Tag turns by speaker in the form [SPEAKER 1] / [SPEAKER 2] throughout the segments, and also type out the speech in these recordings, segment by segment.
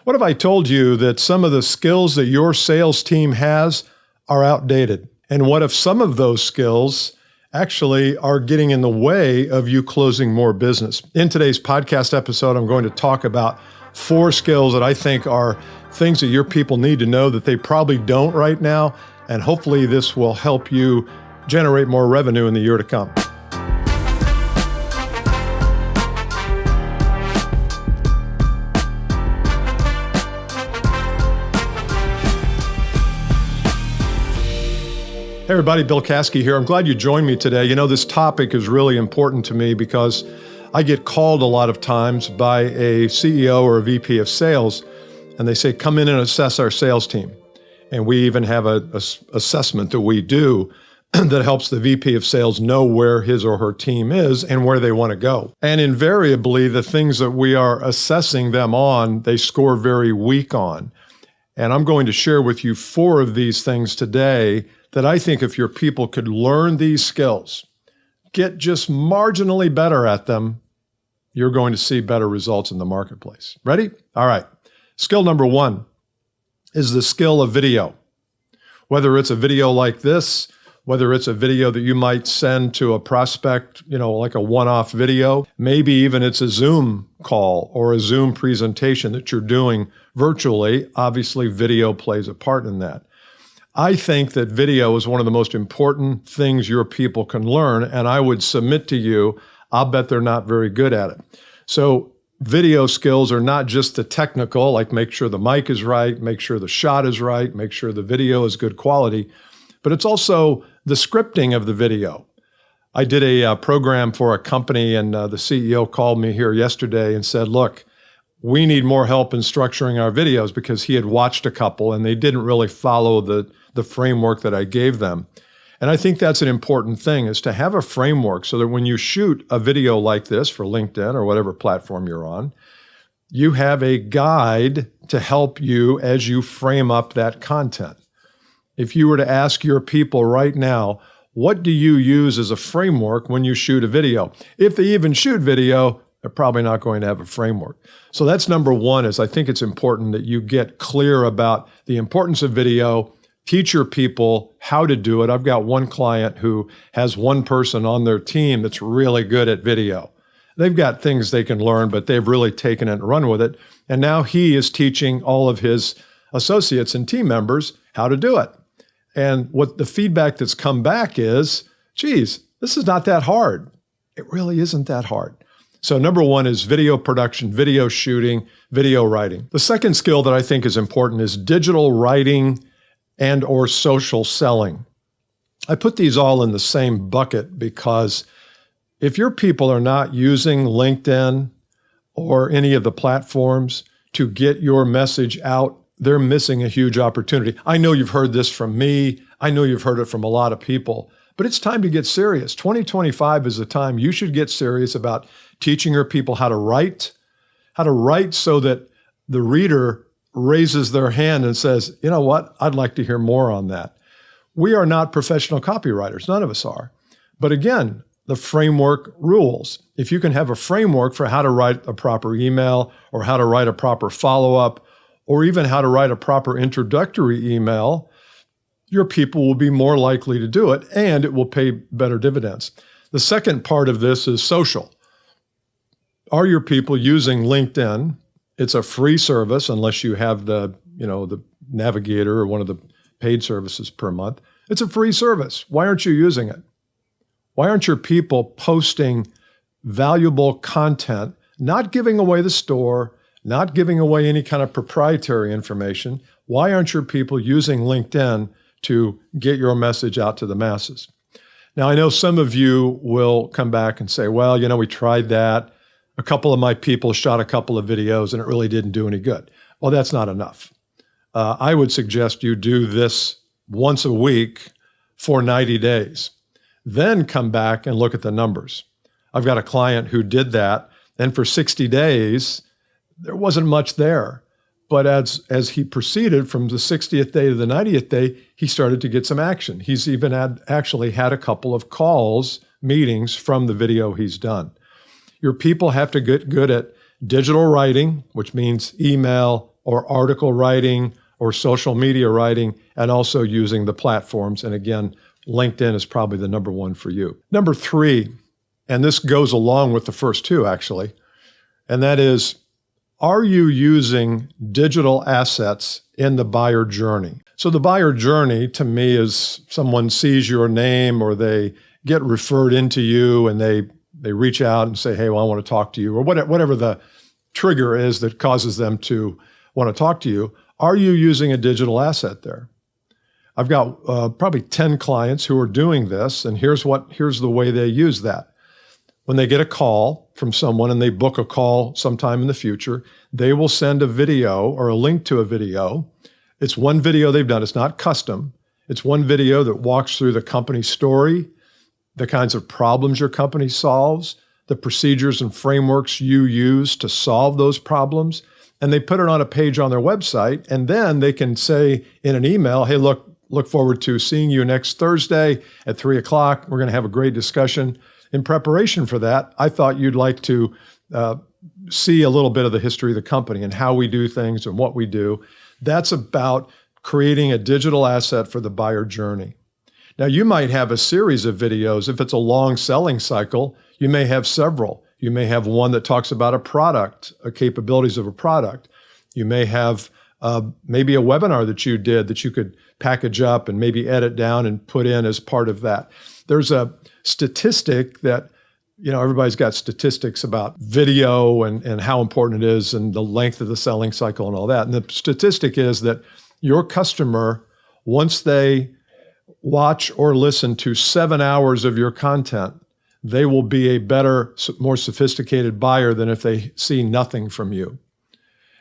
[SPEAKER 1] What if I told you that some of the skills that your sales team has are outdated? And what if some of those skills actually are getting in the way of you closing more business? In today's podcast episode, I'm going to talk about 4 skills that I think are things that your people need to know that they probably don't right now. And hopefully this will help you generate more revenue in the year to come. Hey everybody, Bill Caskey here. I'm glad you joined me today. You know, this topic is really important to me because I get called a lot of times by a CEO or a VP of sales, and they say, come in and assess our sales team. And we even have an assessment that we do that helps the VP of sales know where his or her team is and where they want to go. And invariably, the things that we are assessing them on, they score very weak on. And I'm going to share with you 4 of these things today that I think if your people could learn these skills, get just marginally better at them, you're going to see better results in the marketplace. Ready? All right. Skill number 1 is the skill of video. Whether it's a video like this, whether it's a video that you might send to a prospect, like a one-off video, maybe even it's a Zoom call or a Zoom presentation that you're doing virtually. Obviously, video plays a part in that. I think that video is one of the most important things your people can learn, and I would submit to you, I'll bet they're not very good at it. So video skills are not just the technical, like make sure the mic is right, make sure the shot is right, make sure the video is good quality, but it's also the scripting of the video. I did a program for a company, and the CEO called me here yesterday and said, look, we need more help in structuring our videos, because he had watched a couple and they didn't really follow the framework that I gave them. And I think that's an important thing, is to have a framework so that when you shoot a video like this for LinkedIn or whatever platform you're on, you have a guide to help you as you frame up that content. If you were to ask your people right now, what do you use as a framework when you shoot a video? If they even shoot video, they're probably not going to have a framework. So that's number 1, is I think it's important that you get clear about the importance of video, teach your people how to do it. I've got one client who has one person on their team that's really good at video. They've got things they can learn, but they've really taken it and run with it. And now he is teaching all of his associates and team members how to do it. And what the feedback that's come back is, geez, this is not that hard. It really isn't that hard. So number 1 is video production, video shooting, video writing. The second skill that I think is important is digital writing and or social selling. I put these all in the same bucket because if your people are not using LinkedIn or any of the platforms to get your message out, they're missing a huge opportunity. I know you've heard this from me. I know you've heard it from a lot of people, but it's time to get serious. 2025 is the time you should get serious about teaching your people how to write so that the reader raises their hand and says, you know what, I'd like to hear more on that. We are not professional copywriters. None of us are. But again, the framework rules. If you can have a framework for how to write a proper email or how to write a proper follow-up or even how to write a proper introductory email, your people will be more likely to do it, and it will pay better dividends. The second part of this is social. Are your people using LinkedIn? It's a free service unless you have the Navigator or one of the paid services per month. It's a free service. Why aren't you using it? Why aren't your people posting valuable content, not giving away the store, not giving away any kind of proprietary information? Why aren't your people using LinkedIn to get your message out to the masses? Now, I know some of you will come back and say, well, we tried that. A couple of my people shot a couple of videos and it really didn't do any good. Well, that's not enough. I would suggest you do this once a week for 90 days. Then come back and look at the numbers. I've got a client who did that, and for 60 days, there wasn't much there. But as he proceeded from the 60th day to the 90th day, he started to get some action. He's even actually had a couple of calls, meetings from the video he's done. Your people have to get good at digital writing, which means email, or article writing or social media writing, and also using the platforms. And again, LinkedIn is probably the number one for you. Number three, and this goes along with the first two actually, and that is, are you using digital assets in the buyer journey? So the buyer journey to me is someone sees your name or they get referred into you and they reach out and say, hey, well, I want to talk to you, or whatever the trigger is that causes them to want to talk to you. Are you using a digital asset there? I've got probably 10 clients who are doing this, and here's the way they use that. When they get a call from someone and they book a call sometime in the future, they will send a video or a link to a video. It's one video they've done. It's not custom. It's one video that walks through the company story, the kinds of problems your company solves, the procedures and frameworks you use to solve those problems, and they put it on a page on their website, and then they can say in an email, hey, look forward to seeing you next Thursday at 3 o'clock. We're going to have a great discussion. In preparation for that, I thought you'd like to see a little bit of the history of the company and how we do things and what we do. That's about creating a digital asset for the buyer journey. Now, you might have a series of videos. If it's a long selling cycle, you may have several. You may have one that talks about a product, capabilities of a product. You may have maybe a webinar that you did that you could package up and maybe edit down and put in as part of that. There's a statistic that, everybody's got statistics about video and how important it is and the length of the selling cycle and all that. And the statistic is that your customer, once they watch or listen to 7 hours of your content, they will be a better, more sophisticated buyer than if they see nothing from you.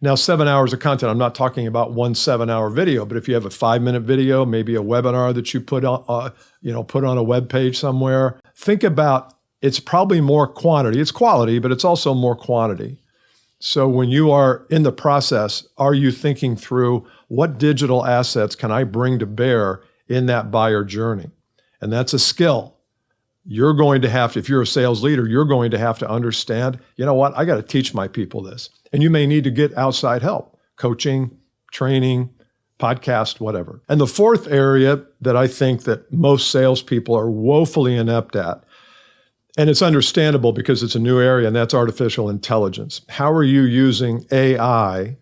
[SPEAKER 1] Now, 7 hours of content, I'm not talking about one 7-hour video, but if you have a 5-minute video, maybe a webinar that you put on a web page somewhere, think about, it's probably more quantity. It's quality, but it's also more quantity. So when you are in the process, are you thinking through what digital assets can I bring to bear in that buyer journey? And that's a skill. You're going to have to, if you're a sales leader, you're going to have to understand, you know what, I got to teach my people this. And you may need to get outside help, coaching, training, podcast, whatever. And the fourth area that I think that most salespeople are woefully inept at, and it's understandable because it's a new area, and that's artificial intelligence. How are you using AI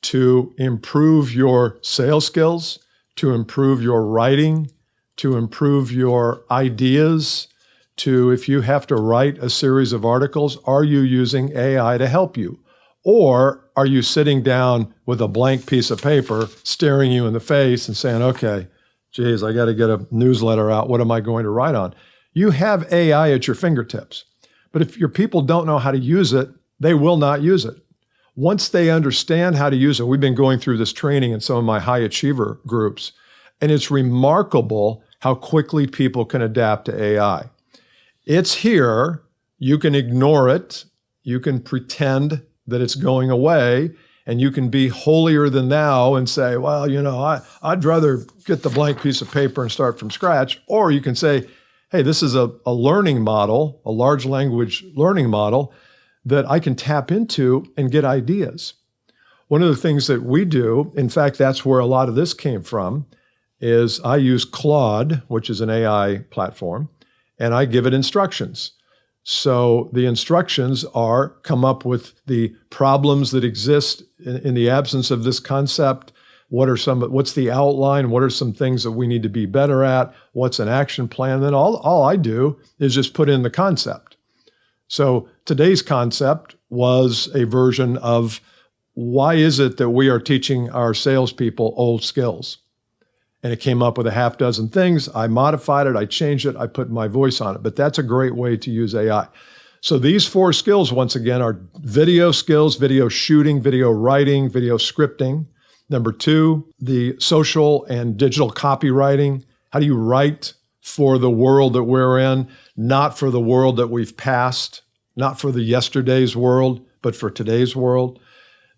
[SPEAKER 1] to improve your sales skills, to improve your writing, to improve your ideas, to if you have to write a series of articles, are you using AI to help you? Or are you sitting down with a blank piece of paper staring you in the face and saying, okay, geez, I got to get a newsletter out. What am I going to write on? You have AI at your fingertips. But if your people don't know how to use it, they will not use it. Once they understand how to use it, we've been going through this training in some of my high achiever groups, and it's remarkable how quickly people can adapt to AI. It's here. You can ignore it. You can pretend that it's going away, and you can be holier than thou and say, well, I'd rather get the blank piece of paper and start from scratch. Or you can say, hey, this is a learning model, a large language learning model that I can tap into and get ideas. One of the things that we do, in fact, that's where a lot of this came from, is I use Claude, which is an AI platform, and I give it instructions. So the instructions are come up with the problems that exist in the absence of this concept. What's the outline? What are some things that we need to be better at? What's an action plan? Then all I do is just put in the concept. So today's concept was a version of why is it that we are teaching our salespeople old skills? And it came up with a half dozen things. I modified it, I changed it, I put my voice on it. But that's a great way to use AI. So these 4 skills, once again, are video skills, video shooting, video writing, video scripting. Number 2, the social and digital copywriting. How do you write for the world that we're in, not for the world that we've passed, not for the yesterday's world, but for today's world?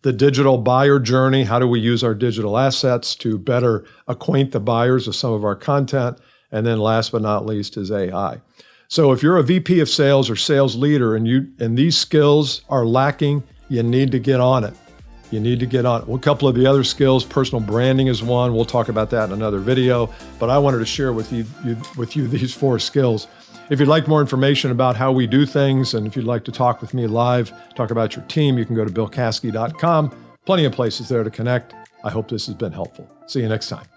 [SPEAKER 1] The digital buyer journey, how do we use our digital assets to better acquaint the buyers with some of our content? And then last but not least is AI. So if you're a VP of sales or sales leader and these skills are lacking, you need to get on it. You need to get on. Well, a couple of the other skills, personal branding is one. We'll talk about that in another video, but I wanted to share with you these 4 skills. If you'd like more information about how we do things, and if you'd like to talk with me live, talk about your team, you can go to billcaskey.com. Plenty of places there to connect. I hope this has been helpful. See you next time.